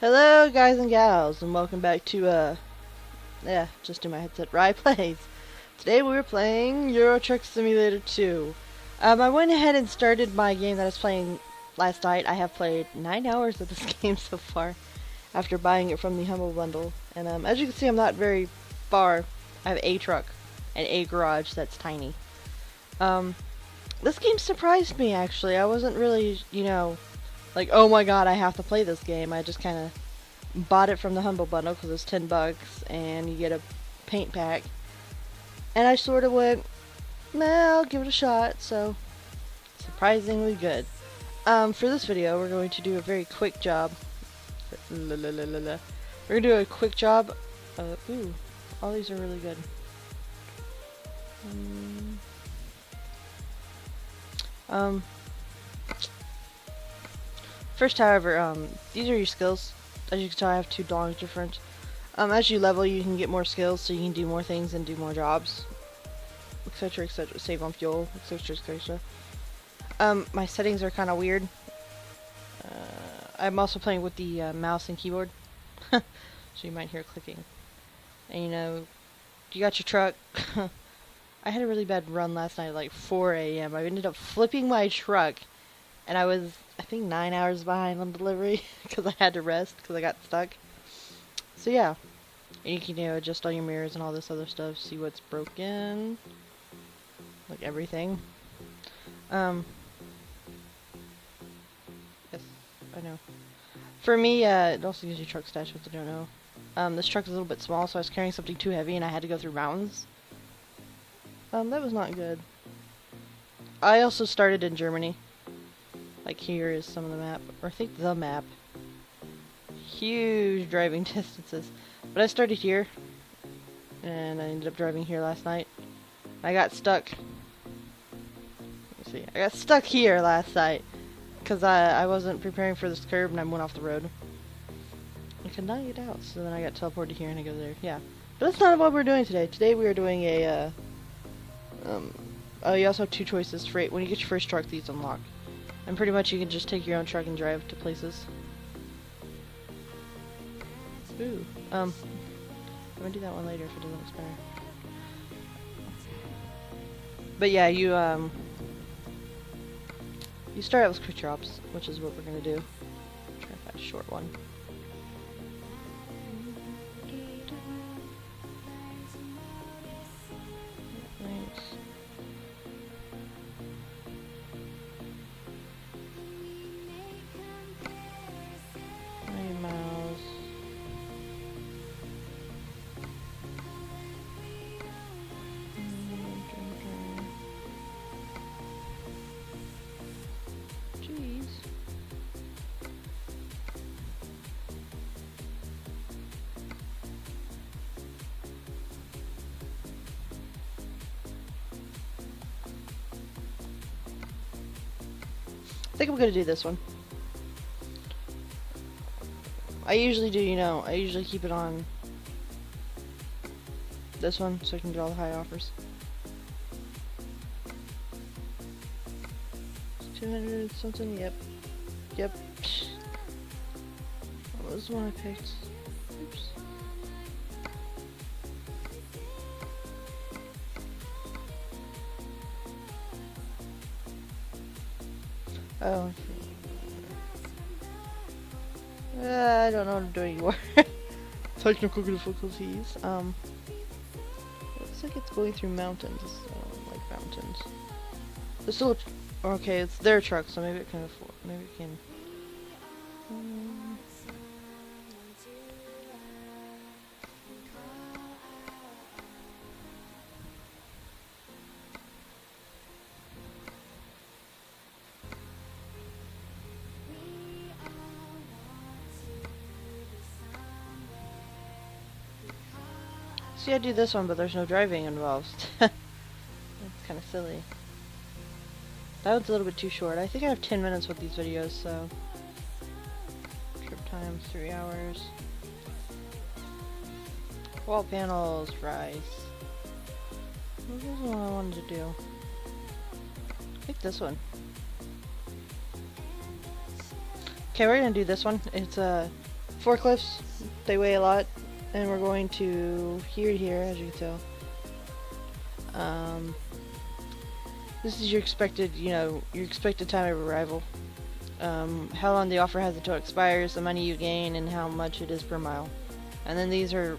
Hello guys and gals, and welcome back to just do my headset, Rye Plays. Today we were playing Euro Truck Simulator 2. I went ahead and started my game that I was playing last night. I have played 9 hours of this game so far, after buying it from the Humble Bundle. And as you can see, I'm not very far. I have a truck and a garage that's tiny. This game surprised me actually. I wasn't really, like, oh my god, I have to play this game. I just kind of bought it from the Humble Bundle because it's $10 and you get a paint pack. And I sort of went, nah, I'll give it a shot. So, surprisingly good. For this video, we're going to do a very quick job. We're going to do a quick job. Ooh, all these are really good. First, however, these are your skills. As you can tell, I have two dogs different. As you level, you can get more skills, so you can do more things and do more jobs, etc., etc. Save on fuel, etc., etc. My settings are kind of weird. I'm also playing with the mouse and keyboard, so you might hear clicking. And you got your truck. I had a really bad run last night at like 4 a.m. I ended up flipping my truck, and I was, I think, 9 hours behind on delivery because I had to rest because I got stuck. So yeah, and you can adjust all your mirrors and all this other stuff, see what's broken, like everything. Yes, I know. For me, it also gives you truck stash, which I don't know. This truck is a little bit small, so I was carrying something too heavy and I had to go through mountains. That was not good. I also started in Germany. Like, here is some of the map, or I think the map. Huge driving distances. But I started here, and I ended up driving here last night. I got stuck. Let's see. I got stuck here last night, because I wasn't preparing for this curve, and I went off the road. I could not get out, so then I got teleported here, and I go there. Yeah. But that's not what we're doing today. Today we are doing a, you also have two choices for when you get your first truck, these unlock. And pretty much you can just take your own truck and drive to places. Ooh. I'm gonna do that one later if it doesn't expire. But yeah, you start out with quick drops, which is what we're gonna do. Try to find a short one. I think I'm gonna do this one. I usually do, I usually keep it on this one so I can get all the high offers. 200 something, yep. Yep. What was the one I picked? Oops. Oh. I don't know what I'm doing anymore. Technical difficulties. Looks like it's going through mountains. Like mountains. There's still okay, it's their truck, so maybe it can afford. Maybe it can. See, I do this one, but there's no driving involved. That's kind of silly. That one's a little bit too short. I think I have 10 minutes with these videos, so... Trip time's 3 hours. Wall panels, rice. What was the one I wanted to do? I think this one. Okay, we're gonna do this one. It's forklifts. They weigh a lot, and we're going to here to here, as you can tell. This is your expected, your expected time of arrival. How long the offer has until it expires, the money you gain, and how much it is per mile. And then these are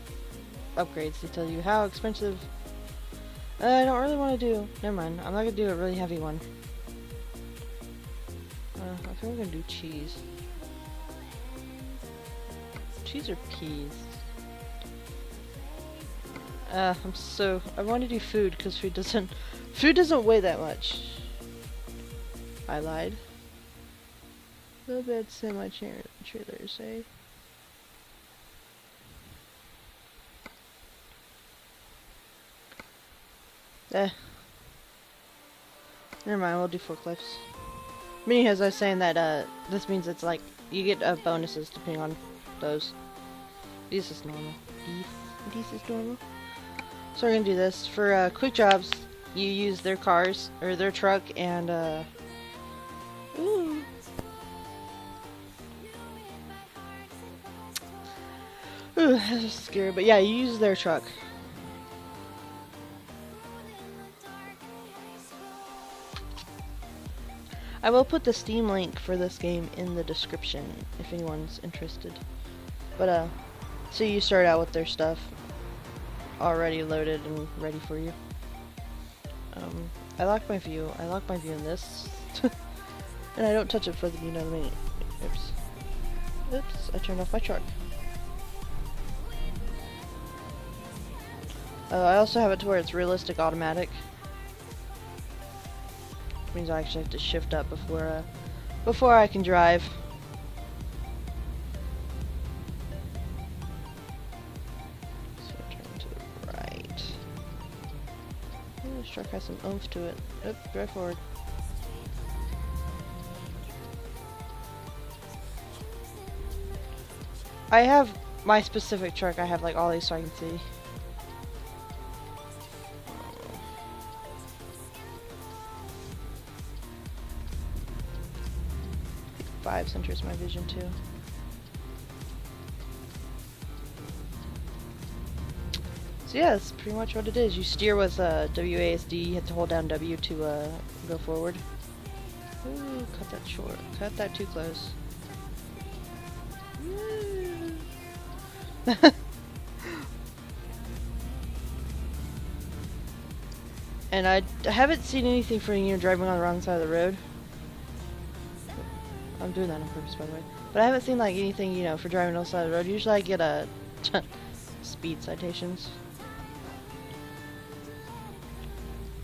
upgrades to tell you how expensive. I don't really want to do. Never mind. I'm not gonna do a really heavy one. I think we're gonna do cheese. Cheese or peas? I want to do food because food doesn't weigh that much. I lied. A little bit semi-trailers, eh? Never mind, we'll do forklifts. Meaning, as I was saying that, this means it's like, you get bonuses depending on those. This is normal. This is normal. So we're gonna do this. For, quick jobs, you use their cars, or their truck, and, ooh. Ooh, that's scary, but yeah, you use their truck. I will put the Steam link for this game in the description if anyone's interested. But so you start out with their stuff already loaded and ready for you. I lock my view. I lock my view in this, and I don't touch it for the minute. Oops. Oops. I turned off my truck. I also have it to where it's realistic automatic. Which means I actually have to shift up before I can drive. So turn to the right. Oh, this truck has some oomph to it. Oop, drive forward. I have my specific truck. I have like all these so I can see. 5 centers my vision too. So yeah, that's pretty much what it is. You steer with WASD, you have to hold down W to go forward. Ooh, cut that short. Cut that too close. And I haven't seen anything for driving on the wrong side of the road. I'm doing that on purpose, by the way. But I haven't seen like anything, for driving on the side of the road. Usually I get speed citations.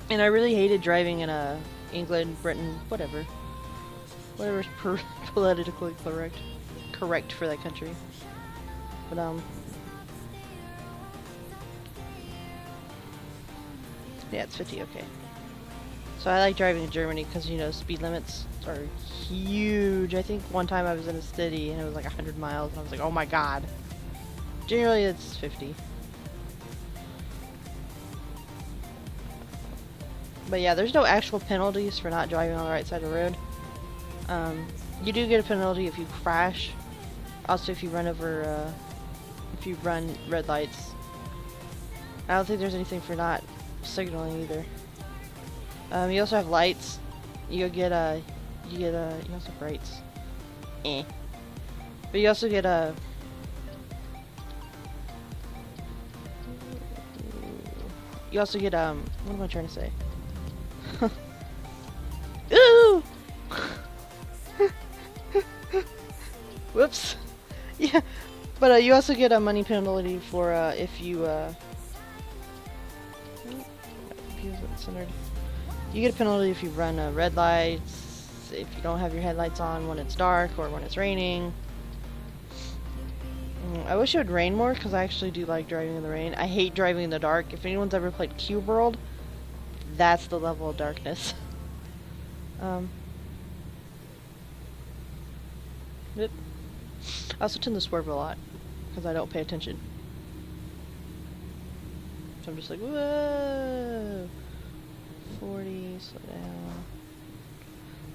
And I really hated driving in England, Britain, whatever's politically correct for that country. But yeah, it's 50, okay. So I like driving in Germany because, speed limits are huge. I think one time I was in a city and it was like 100 miles and I was like, oh my god. Generally it's 50. But yeah, there's no actual penalties for not driving on the right side of the road. You do get a penalty if you crash. Also if you run over, if you run red lights. I don't think there's anything for not signaling either. You also have lights. You also have brights. But you also get what am I trying to say? Ooh! Whoops. Yeah. But you also get a money penalty for if you centered. You get a penalty if you run red lights, if you don't have your headlights on when it's dark or when it's raining. I wish it would rain more because I actually do like driving in the rain. I hate driving in the dark. If anyone's ever played Cube World, that's the level of darkness. Yep. I also tend to swerve a lot because I don't pay attention. So I'm just like, whoa! 40, slow down.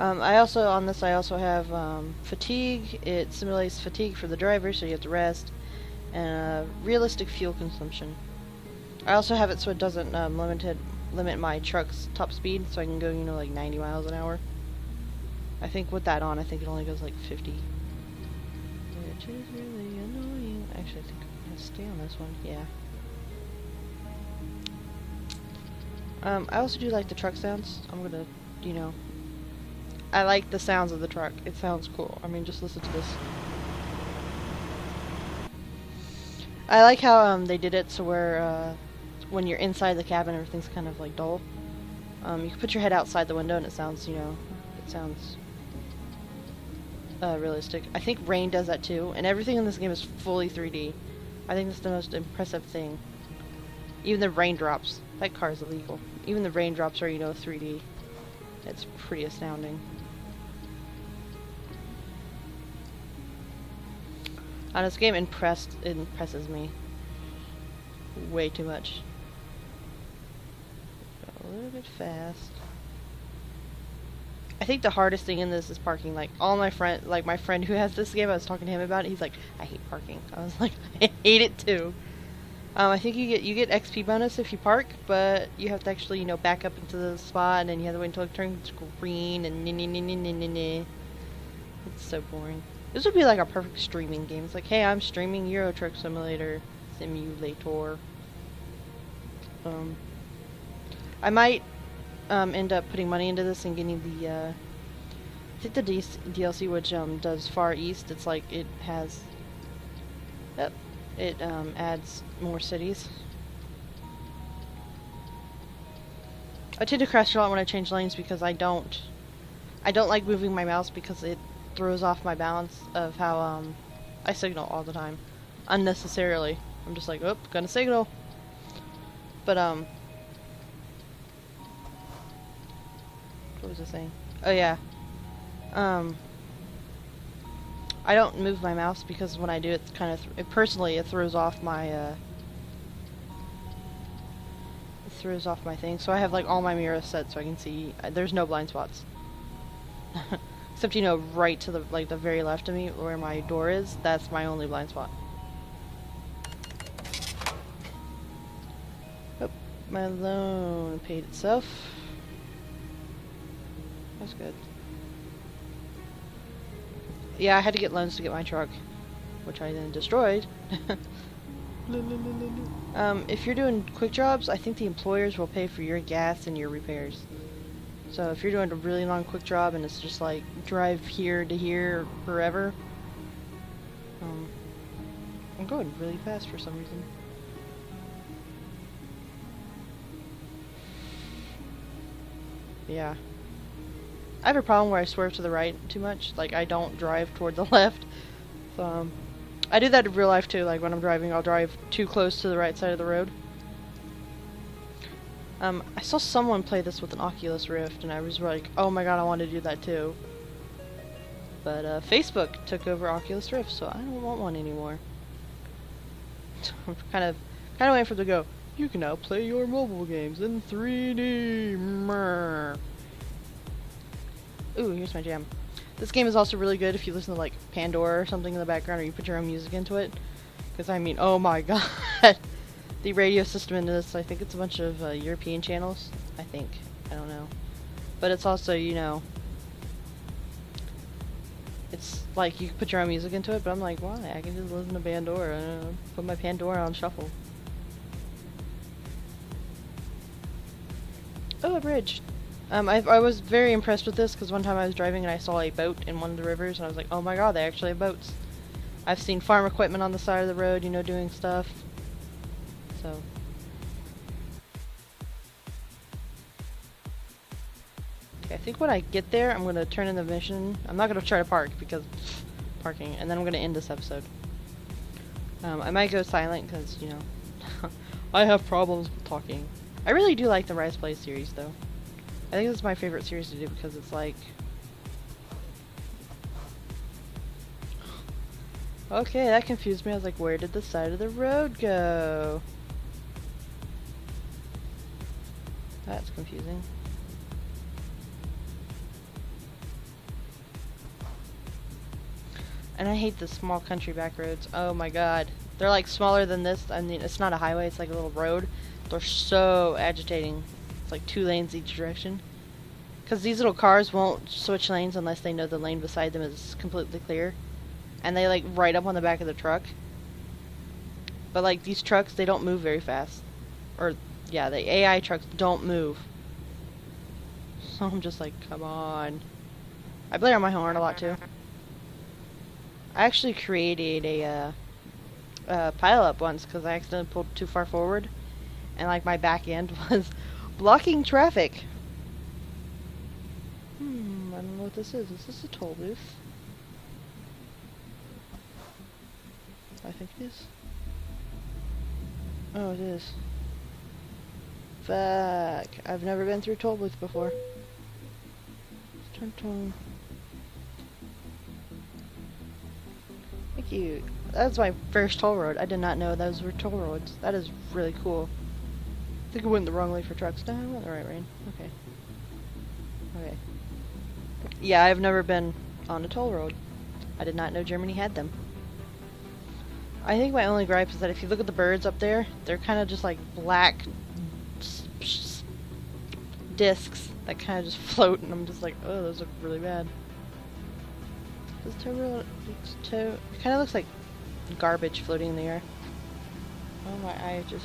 I also, on this, I also have fatigue. It simulates fatigue for the driver, so you have to rest, and realistic fuel consumption. I also have it so it doesn't limit my truck's top speed, so I can go, you know, like 90 miles an hour. I think with that on, I think it only goes like 50. Which is really annoying. Actually, I think I'm gonna stay on this one. Yeah. I also do like the truck sounds. I'm gonna, you know, I like the sounds of the truck. It sounds cool. I mean, just listen to this. I like how they did it so where when you're inside the cabin, everything's kind of like dull. You can put your head outside the window and it sounds, you know, it sounds realistic. I think Rain does that too, and everything in this game is fully 3D. I think that's the most impressive thing. Even the raindrops. That car is illegal. Even the raindrops are, you know, 3D. It's pretty astounding. This game impresses me way too much. Go a little bit fast. I think the hardest thing in this is parking. Like my friend who has this game, I was talking to him about it. He's like, I hate parking. I was like, I hate it too. I think you get XP bonus if you park, but you have to actually, you know, back up into the spot, and then you have to wait until it turns green, and it's so boring. This would be like a perfect streaming game. It's like, hey, I'm streaming Euro Truck Simulator. I might end up putting money into this and getting the I think the DLC, which does Far East. It's like it has it adds more cities. I tend to crash a lot when I change lanes because I don't like moving my mouse because it throws off my balance of how I signal all the time unnecessarily. I'm just like, oh, gonna signal. But what was I saying? Oh yeah. I don't move my mouse because when I do, it's kind of personally it throws off my thing. So I have like all my mirrors set so I can see. There's no blind spots. Except, you know, right to the the very left of me where my door is. That's my only blind spot. Oh, my loan paid itself. That's good. Yeah, I had to get loans to get my truck, which I then destroyed. If you're doing quick jobs, I think the employers will pay for your gas and your repairs. So if you're doing a really long quick job and it's just like drive here to here forever, I'm going really fast for some reason. Yeah. I have a problem where I swerve to the right too much. Like, I don't drive toward the left. So, I do that in real life too. Like, when I'm driving, I'll drive too close to the right side of the road. I saw someone play this with an Oculus Rift, and I was like, oh my god, I want to do that too. But, Facebook took over Oculus Rift, so I don't want one anymore. I'm kind of waiting for them to go, you can now play your mobile games in 3D. Mrr. Ooh, here's my jam. This game is also really good if you listen to like Pandora or something in the background, or you put your own music into it. Because I mean, oh my god, the radio system in this, I think it's a bunch of European channels. I think, I don't know, but it's also, you know, it's like you can put your own music into it. But I'm like, why? I can just listen to Pandora. I don't know, put my Pandora on shuffle. Oh, a bridge. I was very impressed with this because one time I was driving and I saw a boat in one of the rivers and I was like, oh my god, they actually have boats. I've seen farm equipment on the side of the road, you know, doing stuff. So. Okay, I think when I get there, I'm going to turn in the mission. I'm not going to try to park because parking, and then I'm going to end this episode. I might go silent because, you know, I have problems with talking. I really do like the Rise Play series though. I think this is my favorite series to do because it's like... Okay, that confused me. I was like, where did the side of the road go? That's confusing. And I hate the small country back roads. Oh my god. They're like smaller than this. I mean, it's not a highway, it's like a little road. They're so agitating. It's like 2 lanes each direction. Because these little cars won't switch lanes unless they know the lane beside them is completely clear. And they like right up on the back of the truck. But like these trucks, they don't move very fast. Or, yeah, the AI trucks don't move. So I'm just like, come on. I blare on my horn a lot too. I actually created a pile up once because I accidentally pulled too far forward. And like my back end was blocking traffic. I don't know what this is. Is this a toll booth? I think it is. Oh, it is. Fuck. I've never been through toll booth before. Turn tone. Thank you. That was my first toll road. I did not know those were toll roads. That is really cool. I think I went the wrong way for trucks. No, I went the right way. Okay. Okay. Yeah, I've never been on a toll road. I did not know Germany had them. I think my only gripe is that if you look at the birds up there, they're kind of just like black discs that kind of just float, and I'm just like, oh, those look really bad. Does tow road? It kind of looks like garbage floating in the air. Oh, my eye just.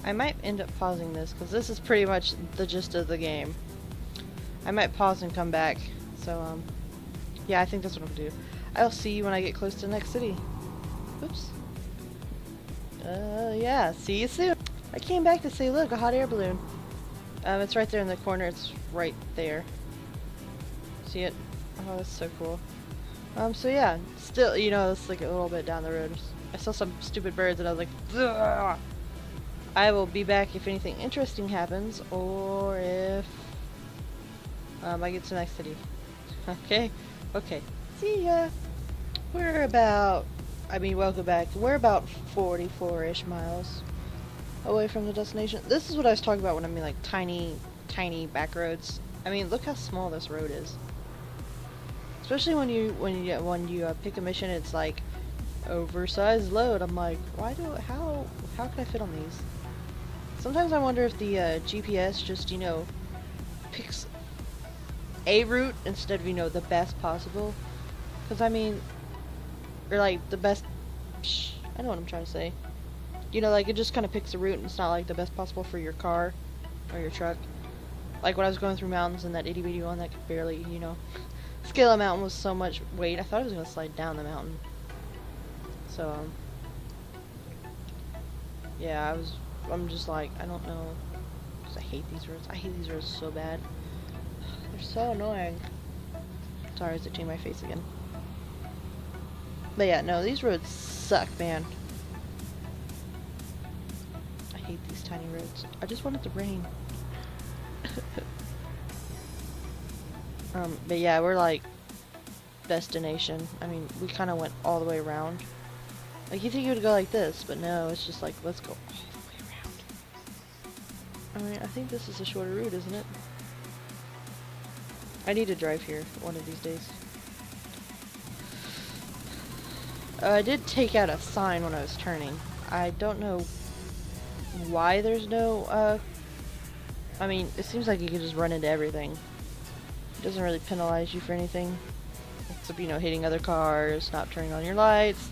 I might end up pausing this because this is pretty much the gist of the game. I might pause and come back. So, yeah, I think that's what I'm gonna do. I'll see you when I get close to the next city. Oops. Yeah, see you soon. I came back to say, look, a hot air balloon. It's right there in the corner. It's right there. See it? Oh, that's so cool. So yeah, still, you know, it's like a little bit down the road. I saw some stupid birds and I was like, ugh! I will be back if anything interesting happens, or if I get to the next city. Okay? Okay. See ya! We're about, welcome back. We're about 44-ish miles away from the destination. This is what I was talking about when I mean like tiny back roads. I mean, look how small this road is. Especially when you pick a mission, it's like oversized load. I'm like, how can I fit on these? Sometimes I wonder if the GPS just, you know, picks a route instead of, you know, the best possible. Because, I mean, or like the best, I know what I'm trying to say. You know, like it just kind of picks a route and it's not like the best possible for your car or your truck. Like when I was going through mountains in that itty bitty one that could barely, you know, scale a mountain with so much weight, I thought I was going to slide down the mountain. So, yeah, I'm just like, I don't know, because I hate these roads. I hate these roads so bad. They're so annoying. Sorry, I was itching my face again. But yeah, no, these roads suck, man. I hate these tiny roads. I just want it to rain. But yeah, we're like destination. I mean, we kind of went all the way around. Like, you think you would go like this, but no, it's just like, let's go all the way around. I mean, I think this is a shorter route, isn't it? I need to drive here one of these days. I did take out a sign when I was turning. I don't know why there's no, I mean, it seems like you can just run into everything. It doesn't really penalize you for anything. Except, you know, hitting other cars, not turning on your lights,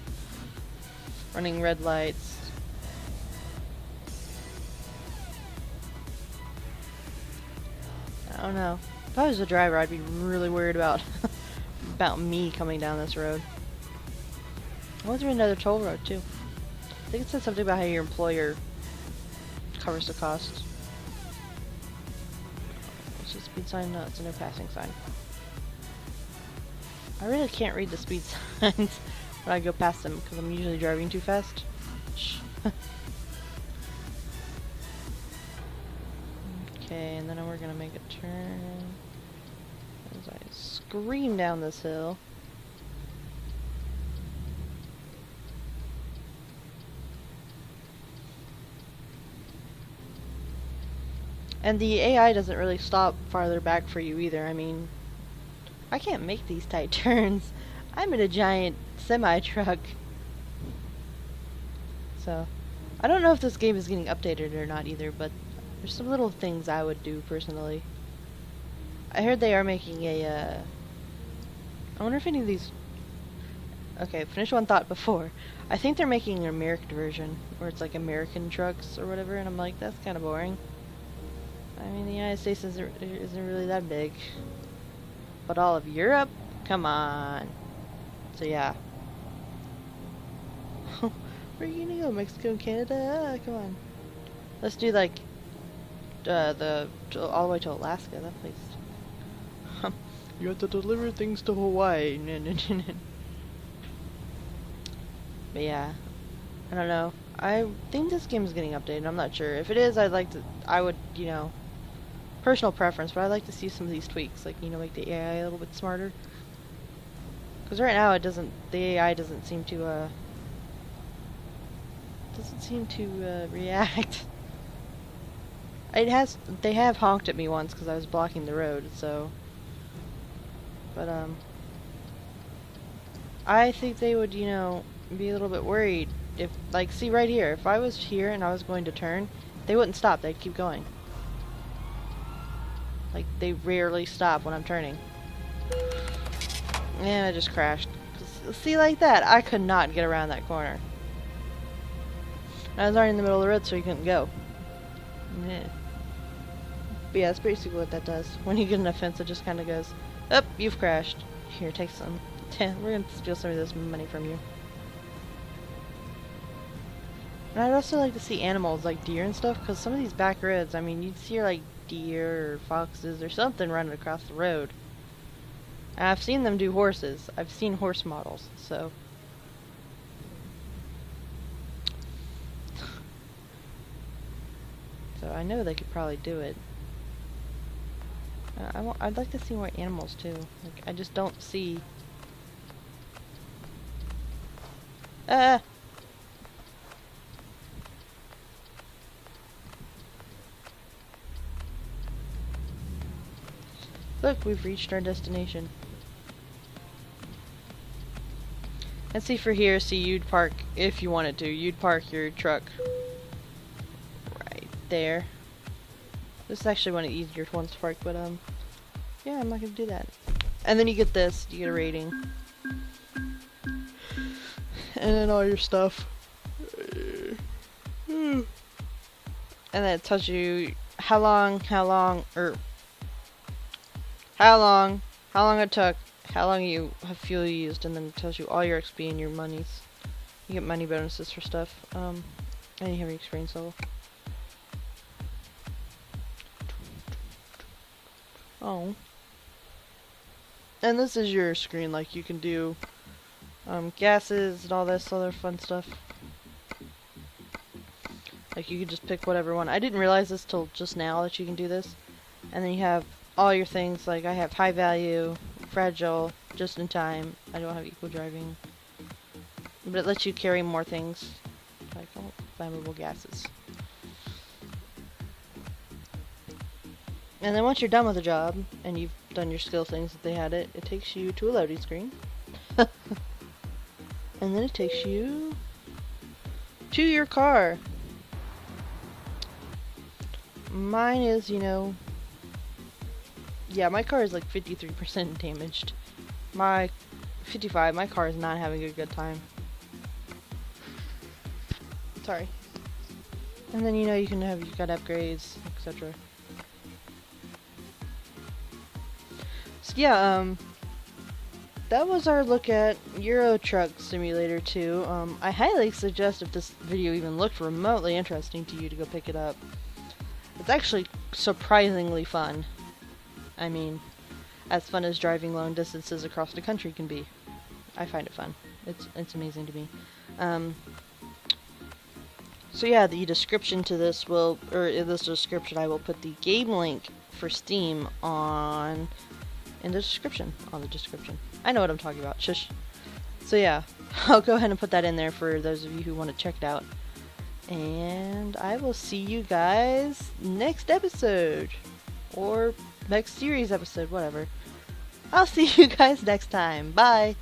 running red lights. I don't know. If I was a driver, I'd be really worried about me coming down this road. I went through another toll road too. I think it said something about how your employer covers the cost. It's just a speed sign. No, it's a no passing sign. I really can't read the speed signs when I go past them because I'm usually driving too fast. Okay, and then we're gonna make a turn as I scream down this hill. And the AI doesn't really stop farther back for you either. I mean, I can't make these tight turns. I'm in a giant semi-truck. So, I don't know if this game is getting updated or not either, but there's some little things I would do personally. I heard they are making a, I wonder if any of these... Okay, finish one thought before. I think they're making an American version, where it's like American trucks or whatever, and I'm like, that's kind of boring. I mean, the United States isn't really that big. But all of Europe? Come on. So yeah. Where are you gonna go? Mexico, Canada? Come on. Let's do like all the way to Alaska. That place. You have to deliver things to Hawaii. But yeah, I don't know. I think this game is getting updated. I'm not sure. If it is, I would, you know, personal preference, but I'd like to see some of these tweaks, like, you know, make the AI a little bit smarter. Because right now the AI doesn't seem to react. They have honked at me once because I was blocking the road, so. But, I think they would, you know, be a little bit worried if, like, see right here, if I was here and I was going to turn, they wouldn't stop, they'd keep going. Like, they rarely stop when I'm turning. And I just crashed. See, like that, I could not get around that corner. I was already in the middle of the road, so you couldn't go. Yeah. But yeah, that's basically what that does. When you get in a fence, it just kind of goes, "Up, you've crashed. Here, take some. We're gonna steal some of this money from you." And I'd also like to see animals, like deer and stuff, because some of these back roads, I mean, you'd see, like, deer or foxes or something running across the road. And I've seen them do horses. I've seen horse models, so. So I know they could probably do it. I'd like to see more animals too. Like, I just don't see. Look, we've reached our destination. And see, for here, see, you'd park, if you wanted to, you'd park your truck right there. This is actually one of the easier ones to park, but yeah, I'm not gonna do that. And then you get this, you get a rating. And then all your stuff. And then it tells you how long it took, how long you have fuel used, and then it tells you all your XP and your monies. You get money bonuses for stuff, and you have your experience level. Oh. And this is your screen, like you can do gases and all this other fun stuff. Like you can just pick whatever one. I didn't realize this till just now that you can do this. And then you have all your things, like I have high value, fragile, just in time. I don't have equal driving. But it lets you carry more things, like flammable gases. And then once you're done with the job, and you've done your skill things that they had it takes you to a loading screen. And then it takes you to your car. Mine is, you know, yeah, my car is like 53% damaged. My 55, my car is not having a good time. Sorry. And then, you know, you've got upgrades, etc. So yeah, that was our look at Euro Truck Simulator 2. I highly suggest, if this video even looked remotely interesting to you, to go pick it up. It's actually surprisingly fun. I mean, as fun as driving long distances across the country can be. I find it fun. It's amazing to me. So yeah, the description to this in this description I will put the game link for Steam in the description. I know what I'm talking about. Shush. So yeah, I'll go ahead and put that in there for those of you who want to check it out. And I will see you guys next episode. Or next series episode, whatever. I'll see you guys next time. Bye!